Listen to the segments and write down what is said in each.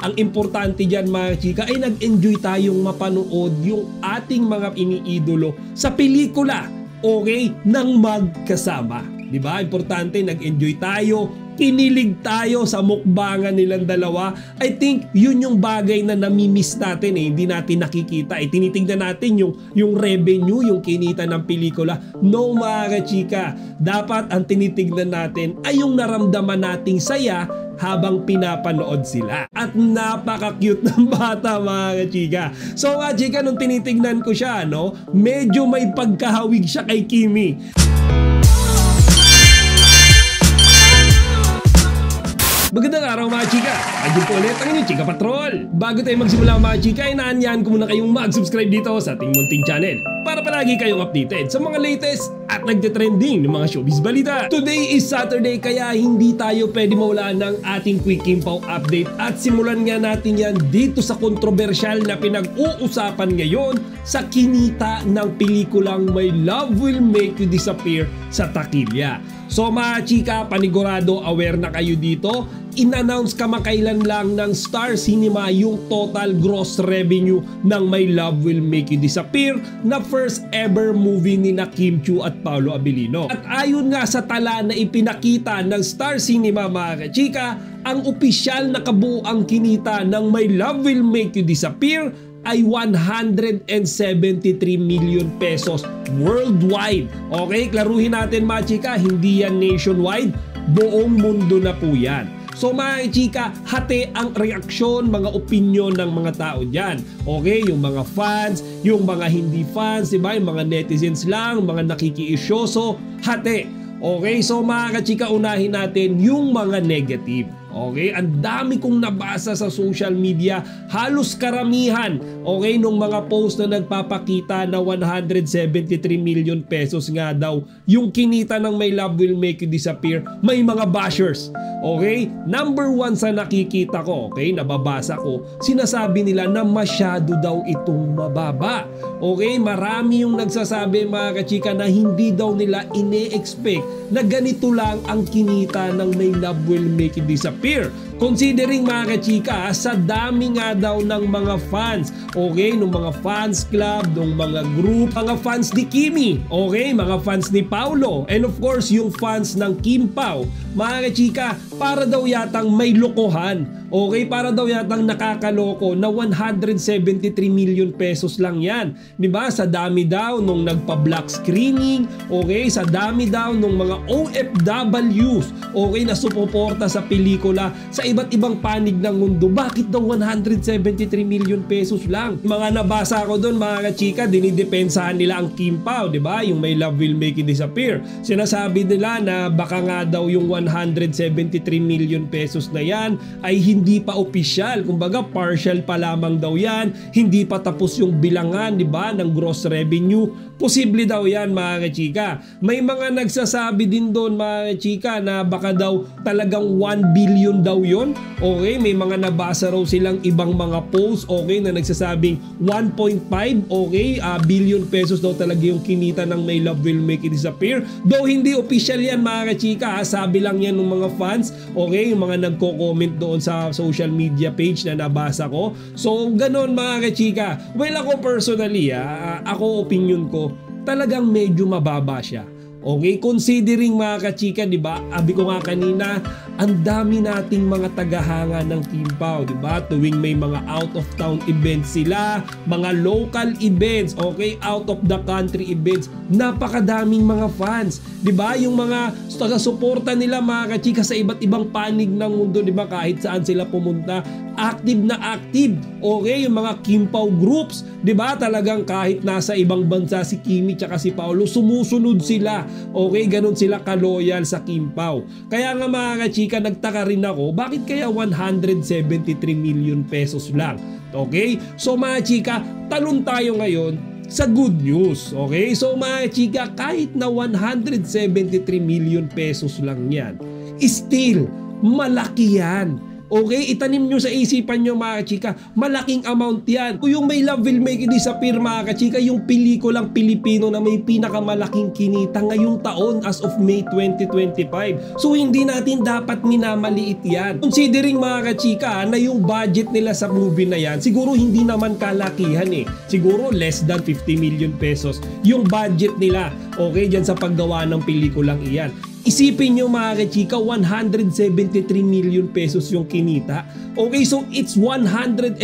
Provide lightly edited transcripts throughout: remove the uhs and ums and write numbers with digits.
Ang importante dyan mga chika ay nag-enjoy tayong mapanood yung ating mga iniidolo sa pelikula, okay, nang magkasama. Diba? Importante, nag-enjoy tayo, kinilig tayo sa mukbangan nilang dalawa. I think yun yung bagay na namimiss natin hindi natin nakikita. Tinitignan natin yung revenue, yung kinita ng pelikula. No mga chika, dapat ang tinitignan natin ay yung naramdaman nating saya habang pinapanood sila. At napaka-cute ng bata mga chika. So mga chika, nung tinitignan ko siya, medyo may pagkahawig siya kay Kimi. Magandang araw mga chika! Ayun po ulit ang inyong Chika Patrol! Bago tayo magsimula mga chika, inaanyahan ko muna kayong mag-subscribe dito sa ating munting channel para palagi kayong updated sa mga latest at nagte-trending ng mga showbiz balita. Today is Saturday kaya hindi tayo pwede mawala ng ating Quick Kimpaw update at simulan nga natin yan dito sa kontrobersyal na pinag-uusapan ngayon sa kinita ng pelikulang My Love Will Make You Disappear sa takilya. So mga chika, panigurado aware na kayo dito. In-announce kamakailan lang ng Star Cinema yung total gross revenue ng My Love Will Make You Disappear na first ever movie ni na Kim Chiu at Paolo Abilino. At ayon nga sa tala na ipinakita ng Star Cinema mga chika, ang opisyal na kabuuang kinita ng My Love Will Make You Disappear ay 173 million pesos worldwide. Okay, klaruhin natin mga chika, hindi yan nationwide, buong mundo na po yan. So mga chika, hati ang reaksyon, mga opinion ng mga tao dyan. Okay, yung mga fans, yung mga hindi fans, diba? Yung mga netizens lang, mga nakikiisyoso, hati. Okay, so mga chika, unahin natin yung mga negative. Okay, ang dami kong nabasa sa social media, halos karamihan, okay, nung mga post na nagpapakita na 173 million pesos nga daw yung kinita ng My Love Will Make You Disappear, may mga bashers. Okay, number one sa nakikita ko, okay, nababasa ko, sinasabi nila na masyado daw itong mababa. Okay, marami yung nagsasabi mga kachika na hindi daw nila ine-expect na ganito lang ang kinita ng My Love Will Make You Disappear. Considering mga kachika, sa dami nga daw ng mga fans, okay, ng mga fans club, ng mga group, mga fans ni Kimi, okay, mga fans ni Paolo, and of course yung fans ng Kim Pao, mga kachika, para daw yatang may lokohan, okay, para daw yatang nakakaloko na 173 million pesos lang yan, diba? Sa dami daw nung nagpa-black screening, okay, sa dami daw nung mga OFWs, okay, na suporta sa pelikula sa iba't ibang panig ng mundo. Bakit daw 173 million pesos lang? Mga nabasa ko doon mga chika, dinidepensahan nila ang Kim Pao, diba? Yung My Love Will Make You Disappear. Sinasabi nila na baka nga daw yung 173 million pesos na yan ay hindi pa opisyal. Kumbaga partial pa lamang daw yan. Hindi pa tapos yung bilangan, diba, ng gross revenue. Posible daw yan mga chika. May mga nagsasabi din doon mga chika na baka daw talagang 1 billion daw yun. Okay, may mga nabasa raw silang ibang mga posts, okay, na nagsasabing 1.5, okay, billion pesos daw talaga yung kinita ng My Love Will Make You Disappear. Though hindi official yan mga chika, sabi lang yan ng mga fans, okay, yung mga nagko-comment doon sa social media page na nabasa ko. So ganon mga chika. Well, ako personally, ako opinion ko, talagang medyo mababa siya. Okay, considering mga kachika, di ba? Abi ko nga kanina, ang dami nating mga tagahanga ng Kim Pao, di ba? Tuwing may mga out of town events sila, mga local events, okay, out of the country events, napakadaming mga fans, di ba? Yung mga taga-suporta nila mga kachika sa iba't ibang panig ng mundo, di ba? Kahit saan sila pumunta, active na active. Okay, yung mga Kim Pao groups, di ba? Talagang kahit nasa ibang bansa si Kimi tsaka si Paolo, sumusunod sila. Okay, ganun sila ka-loyal sa Kim Pao. Kaya nga mga kachika, nagtaka rin ako, bakit kaya 173 million pesos lang? Okay, so mga chika, talon tayo ngayon sa good news. Okay, so mga chika, kahit na 173 million pesos lang yan, still malaki yan. Okay, itanim nyo sa isipan nyo mga kachika, malaking amount yan. Kung yung My Love Will Make You Disappear mga kachika, yung pelikulang Pilipino na may pinakamalaking kinita ngayong taon as of May 2025. So hindi natin dapat minamaliit yan. Considering mga kachika na yung budget nila sa movie na yan, siguro hindi naman kalakihan eh. Siguro less than 50 million pesos yung budget nila, okay, dyan sa paggawa ng pelikulang iyan. Isipin nyo mga kachika, 173 million pesos yung kinita. Okay, so it's 123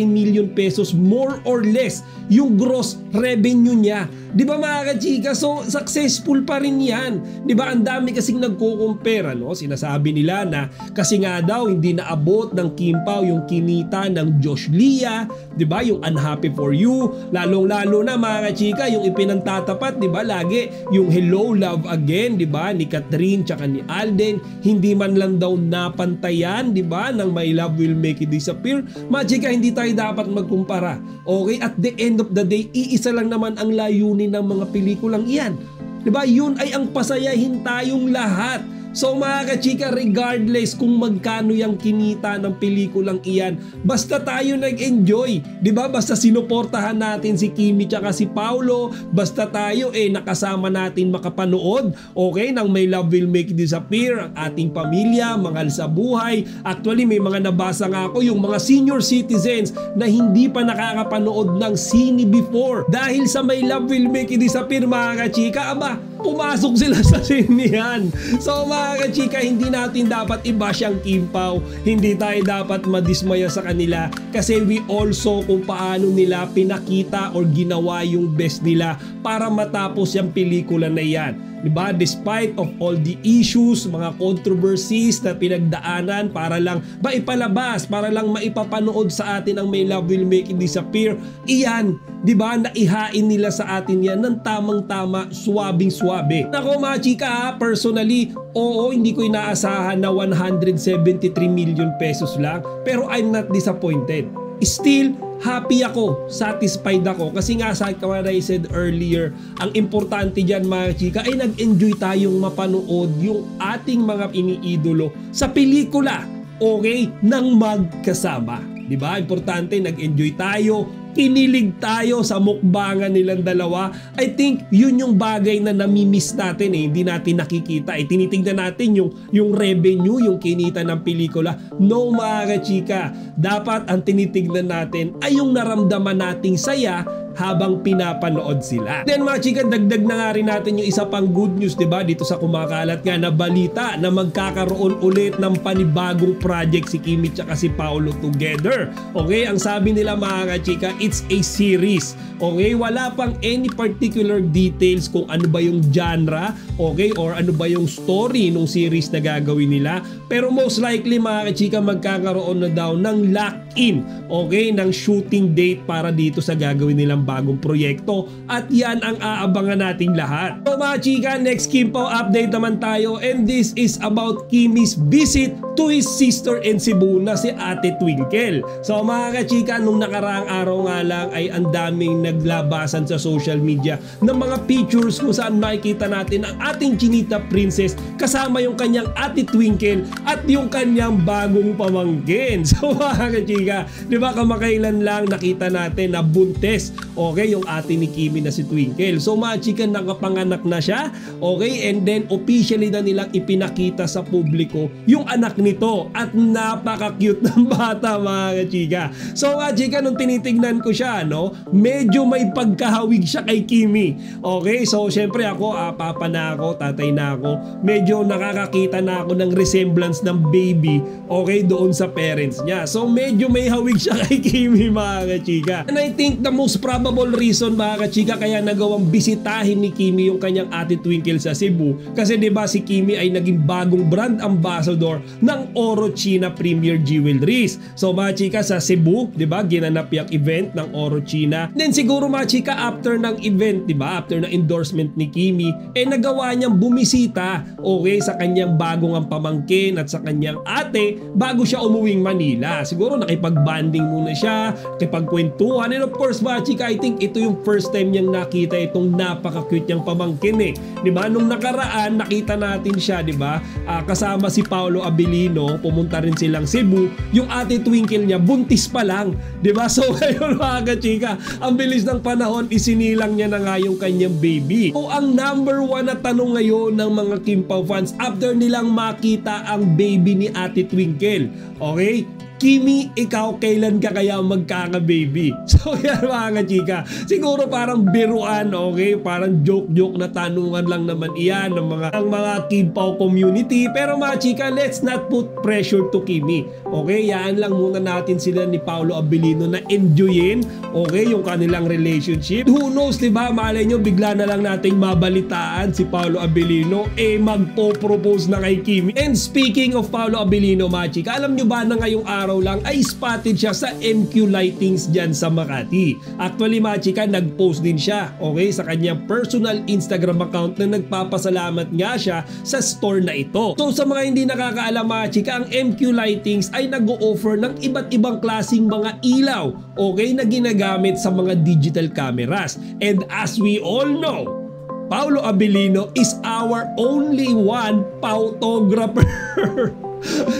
million pesos more or less yung gross revenue niya. Di ba mga kachika? So successful pa rin yan. Di ba? Ang dami kasing nagko-compare, no? Sinasabi nila na kasi nga daw hindi naabot ng Kim Pao yung kinita ng Josh Lia, di ba? Yung Unhappy For You, lalong-lalo na mga kachika, yung ipinantatapat, di ba? Lagi yung Hello Love Again, di ba? Ni Catherine tsaka ni Alden, hindi man lang daw napantayan, di ba? Ng My Love Will Make You Disappear. Mga chika, hindi tayo dapat magkumpara. Okay? At the end of the day, iisa lang naman ang layunin ng mga pelikulang iyan. Di ba? Yun ay ang pasayahin tayong lahat. So mga kachika, regardless kung magkano yung kinita ng pelikulang iyan, basta tayo nag-enjoy, di ba? Basta sinuportahan natin si Kimi tsaka si Paolo, basta tayo nakasama natin makapanood, okay, ng My Love Will Make You Disappear, ang ating pamilya, mahal sa buhay. Actually, may mga nabasa nga ako, yung mga senior citizens na hindi pa nakakapanood ng sine before. Dahil sa My Love Will Make You Disappear, mga kachika, aba, pumasok sila sa sinihan. So mga kachika, hindi natin dapat i-bash ang Kim Pao, hindi tayo dapat madismaya sa kanila kasi we also kung paano nila pinakita or ginawa yung best nila para matapos yung pelikula na yan. Diba? Despite of all the issues, mga controversies na pinagdaanan para lang maipalabas, para lang maipapanood sa atin ang My Love Will Make You Disappear, iyan, diba? Naihain nila sa atin yan ng tamang-tama, suwabing-suwabe. Ako mga chika, personally, oo, hindi ko inaasahan na 173 million pesos lang, pero I'm not disappointed. Still, happy ako, satisfied ako kasi nga sa what I said earlier, ang importante dyan mga chika ay nag-enjoy tayong mapanood yung ating mga iniidolo sa pelikula, okay, nang magkasama. Diba? Importante, nag-enjoy tayo, kinilig tayo sa mukbangan nilang dalawa. I think yun yung bagay na namimiss natin hindi natin nakikita. Tinitingnan natin yung revenue, yung kinita ng pelikula. No mga kachika, dapat ang tinitignan natin ay yung naramdaman nating saya habang pinapanood sila. Then mga chika, dagdag na nga rin natin yung isa pang good news, diba? Dito sa kumakalat nga na balita na magkakaroon ulit ng panibagong project si Kimi tsaka si Paolo together. Okay, ang sabi nila mga chika, it's a series. Okay, wala pang any particular details kung ano ba yung genre, okay, or ano ba yung story nung series na gagawin nila. Pero most likely mga chika, magkakaroon na daw ng lock-in, okay, ng shooting date para dito sa gagawin nilang bagong proyekto at yan ang aabangan nating lahat. So mga chika, next Kim Pao update naman tayo and this is about Kimi's visit to his sister in Cebu na si Ate Twinkle. So mga kachika, nung nakaraang araw nga lang ay ang daming naglabasan sa social media ng mga pictures kung saan makikita natin ang ating Chinita Princess kasama yung kanyang Ate Twinkle at yung kanyang bagong pamangkin. So mga kachika, di ba kamakailan lang nakita natin na buntes, okay, yung ate ni Kimi na si Twinkle. So mga chika, nakapanganak na siya, okay, and then officially na nilang ipinakita sa publiko yung anak nito at napaka-cute ng bata mga chika. So mga chika, nung tinitignan ko siya, no, medyo may pagkahawig siya kay Kimi. Okay, so syempre ako, papa na ako, tatay na ako, medyo nakakakita na ako ng resemblance ng baby, okay, doon sa parents niya. So medyo may hawig siya kay Kimi mga chika. And I think the most probable reason mga kachika kaya nagawang bisitahin ni Kimi yung kanyang Ate Twinkle sa Cebu kasi diba si Kimi ay naging bagong brand ambassador ng Orochina Premier Jewelries. So mga chika, sa Cebu, diba, ginanap yung event ng Orochina. Then siguro mga chika, after ng event, diba, after ng endorsement ni Kimi, nagawa niyang bumisita, okay, sa kanyang bagong ang pamangkin at sa kanyang ate bago siya umuwing Manila. Siguro nakipag-banding muna siya, nakipagkwentuhan, and of course mga chika, I think ito yung first time niyang nakita itong napaka-cute niyang pamangkin eh. Diba? Nung nakaraan, nakita natin siya, diba? Kasama si Paolo Abilino, pumunta rin silang Cebu. Yung ate Twinkle niya, buntis pa lang. Diba? So ngayon mga kachika, ang bilis ng panahon, isinilang niya na nga yung kanyang baby. O ang number one na tanong ngayon ng mga Kim Pao fans after nilang makita ang baby ni ate Twinkle. Okay? Kimi, ikaw kailan ka kaya magkaka-baby? So yan mga chika, siguro parang biruan, okay? Parang joke-joke na tanungan lang naman iyan ng mga Kim Pao community. Pero mga chika, let's not put pressure to Kimi. Okay, yaan lang muna natin sila ni Paolo Abilino na enjoyin, okay, yung kanilang relationship. Who knows, diba? Malay nyo, bigla na lang nating mabalitaan si Paolo Abilino magpo-propose na kay Kimi. And speaking of Paolo Abilino, mga chika, alam nyo ba na ngayong araw lang ay spotted siya sa MQ Lightings dyan sa Makati. Actually mga chika, nag-post din siya, okay, sa kanyang personal Instagram account na nagpapasalamat nga siya sa store na ito. So sa mga hindi nakakaalam mga chika, ang MQ Lightings ay nag-o-offer ng iba't ibang klaseng mga ilaw, okay, na ginagamit sa mga digital cameras. And as we all know, Paolo Abilino is our only one photographer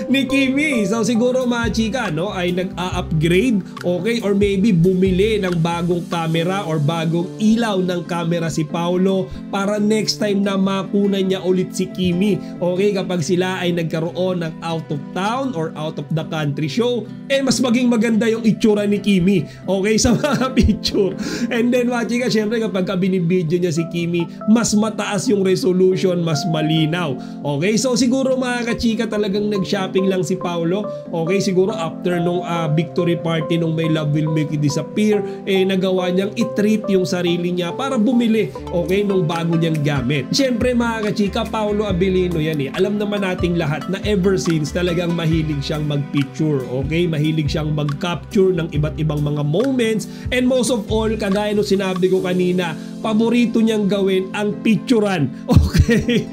ni Kimi. So siguro mga chika, no, ay nag-a-upgrade, okay, or maybe bumili ng bagong camera or bagong ilaw ng camera si Paolo para next time na makunan niya ulit si Kimi, okay, kapag sila ay nagkaroon ng out of town or out of the country show, mas maging maganda yung itsura ni Kimi, okay, sa mga picture. And then mga chika, syempre kapag binibidyo niya si Kimi, mas mataas yung resolution, mas malinaw, okay. So siguro mga kachika, talagang nag-shopping lang si Paolo, okay, siguro after nung victory party nung My Love Will Make You Disappear, nagawa niyang i-treat yung sarili niya para bumili, okay, nung bago niyang gamit. Siyempre mga kachika, Paolo Abilino yan eh. Alam naman nating lahat na ever since talagang mahilig siyang mag-picture, okay, mahilig siyang mag-capture ng iba't ibang mga moments, and most of all, kagaya nung sinabi ko kanina, paborito niyang gawin ang picturean, okay,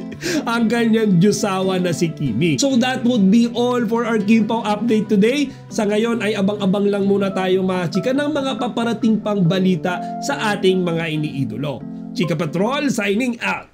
ang kanyang Diyosawa na si Kimi. So that would be all for our Kim Pao update today. Sa ngayon ay abang-abang lang muna tayo mga chika ng mga paparating pang balita sa ating mga iniidolo. Chika Patrol signing out.